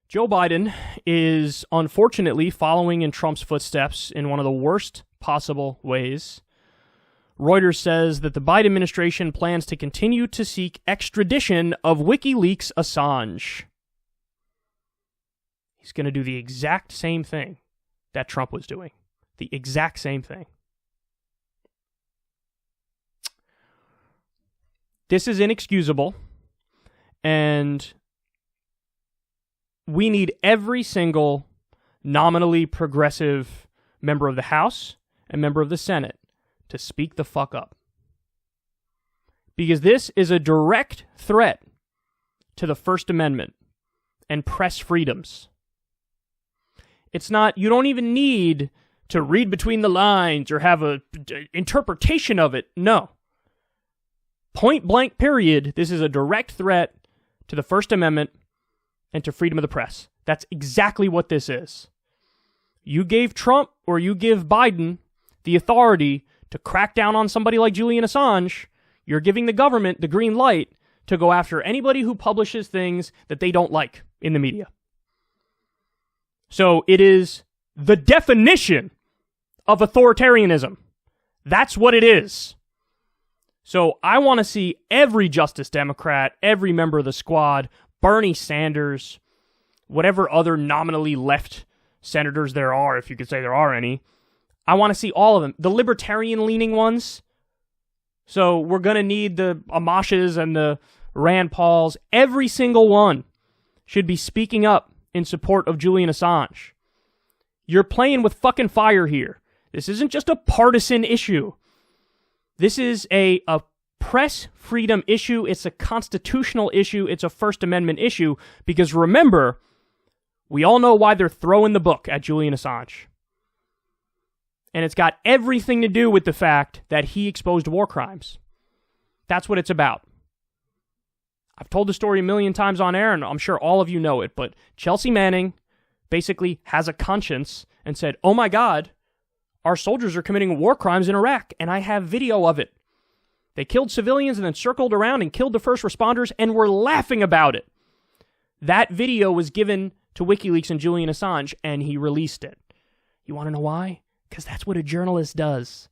Joe Biden is unfortunately following in Trump's footsteps in one of the worst possible ways. Reuters says that the Biden administration plans to continue to seek extradition of WikiLeaks Assange. He's going to do the exact same thing that Trump was doing. The exact same thing. This is inexcusable, and we need every single nominally progressive member of the House and member of the Senate to speak the fuck up. Because this is a direct threat to the First Amendment and press freedoms. It's not, you don't even need to read between the lines or have an interpretation of it. No. Point blank period, this is a direct threat to the First Amendment and to freedom of the press. That's exactly what this is. You gave Trump or you give Biden the authority to crack down on somebody like Julian Assange, you're giving the government the green light to go after anybody who publishes things that they don't like in the media. So it is the definition of authoritarianism. That's what it is. So I want to see every Justice Democrat, every member of the squad, Bernie Sanders, whatever other nominally left senators there are, if you could say there are any, I want to see all of them. The libertarian-leaning ones. So we're going to need the Amashes and the Rand Pauls. Every single one should be speaking up in support of Julian Assange. You're playing with fucking fire here. This isn't just a partisan issue. This is a press freedom issue. It's a constitutional issue. It's a First Amendment issue. Because remember, we all know why they're throwing the book at Julian Assange. And it's got everything to do with the fact that he exposed war crimes. That's what it's about. I've told the story a million times on air, and I'm sure all of you know it, but Chelsea Manning basically has a conscience and said, oh my God, our soldiers are committing war crimes in Iraq, and I have video of it. They killed civilians and then circled around and killed the first responders, and we're laughing about it. That video was given to WikiLeaks and Julian Assange, and he released it. You want to know why? Because that's what a journalist does.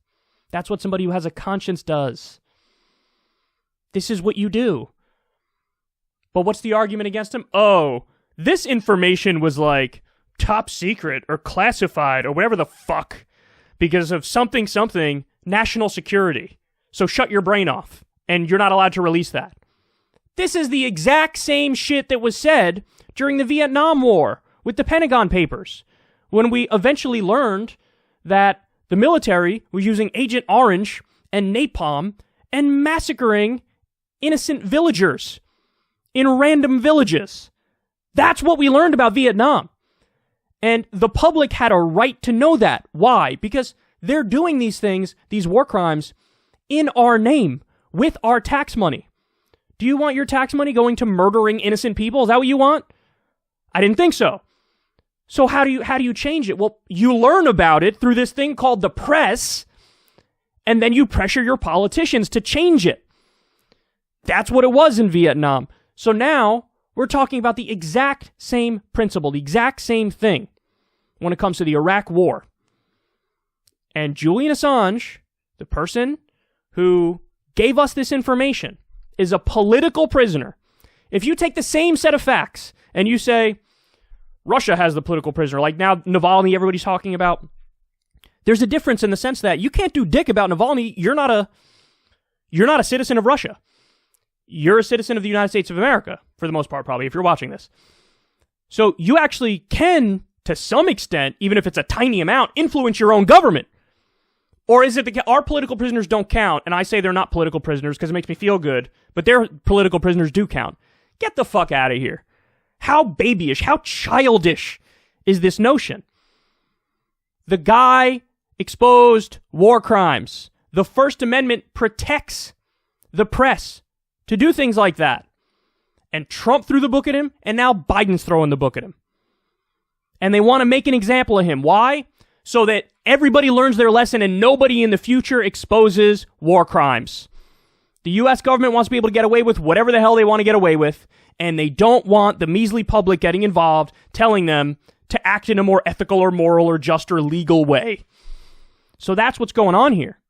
That's what somebody who has a conscience does. This is what you do. But what's the argument against him? Oh, this information was like top secret or classified or whatever the fuck because of something, national security. So shut your brain off and you're not allowed to release that. This is the exact same shit that was said during the Vietnam War with the Pentagon Papers, when we eventually learned that the military was using Agent Orange and napalm and massacring innocent villagers in random villages. That's what we learned about Vietnam. And the public had a right to know that. Why? Because they're doing these things, these war crimes, in our name, with our tax money. Do you want your tax money going to murdering innocent people? Is that what you want? I didn't think so. So how do you change it? Well, you learn about it through this thing called the press, and then you pressure your politicians to change it. That's what it was in Vietnam. So now we're talking about the exact same principle, the exact same thing when it comes to the Iraq War. And Julian Assange, the person who gave us this information, is a political prisoner. If you take the same set of facts and you say, Russia has the political prisoner, like now Navalny everybody's talking about, there's a difference in the sense that you can't do dick about Navalny. You're not a citizen of Russia. You're a citizen of the United States of America, for the most part, probably, if you're watching this. So you actually can, to some extent, even if it's a tiny amount, influence your own government. Or is it our political prisoners don't count, and I say they're not political prisoners because it makes me feel good, but their political prisoners do count? Get the fuck out of here. How babyish, how childish is this notion? The guy exposed war crimes. The First Amendment protects the press to do things like that. And Trump threw the book at him, and now Biden's throwing the book at him. And they want to make an example of him. Why? So that everybody learns their lesson and nobody in the future exposes war crimes. The U.S. government wants to be able to get away with whatever the hell they want to get away with, and they don't want the measly public getting involved, telling them to act in a more ethical or moral or just or legal way. So that's what's going on here.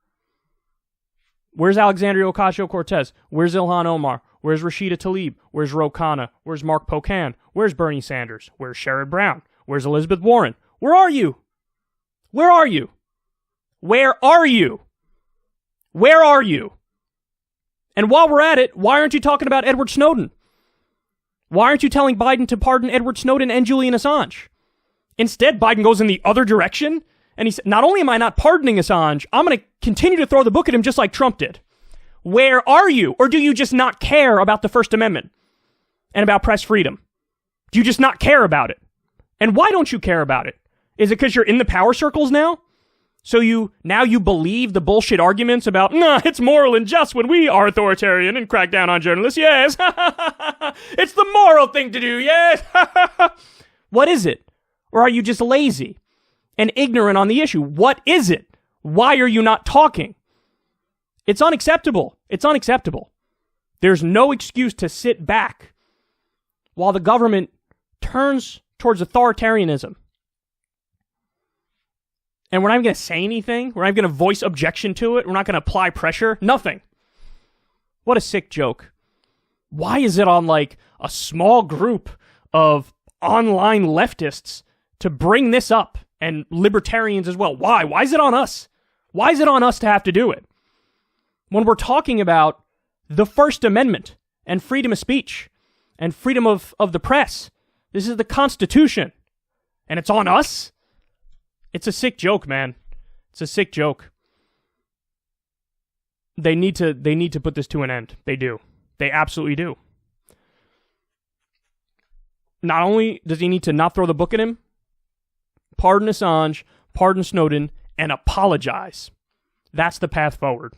Where's Alexandria Ocasio-Cortez? Where's Ilhan Omar? Where's Rashida Tlaib? Where's Ro Khanna? Where's Mark Pocan? Where's Bernie Sanders? Where's Sherrod Brown? Where's Elizabeth Warren? Where are you? Where are you? Where are you? Where are you? And while we're at it, why aren't you talking about Edward Snowden? Why aren't you telling Biden to pardon Edward Snowden and Julian Assange? Instead, Biden goes in the other direction, and he said, not only am I not pardoning Assange, I'm going to continue to throw the book at him just like Trump did. Where are you? Or do you just not care about the First Amendment and about press freedom? Do you just not care about it? And why don't you care about it? Is it because you're in the power circles now? So you believe the bullshit arguments about, nah, it's moral and just when we are authoritarian and crack down on journalists, yes. It's the moral thing to do, yes. What is it? Or are you just lazy and ignorant on the issue? What is it? Why are you not talking? It's unacceptable. It's unacceptable. There's no excuse to sit back while the government turns towards authoritarianism. And we're not even going to say anything. We're not even going to voice objection to it. We're not going to apply pressure. Nothing. What a sick joke. Why is it on like a small group of online leftists to bring this up and libertarians as well? Why? Why is it on us? Why is it on us to have to do it? When we're talking about the First Amendment and freedom of speech and freedom of the press. This is the Constitution. And it's on us? It's a sick joke, man. It's a sick joke. They need to put this to an end. They do. They absolutely do. Not only does he need to not throw the book at him, pardon Assange, pardon Snowden, and apologize. That's the path forward.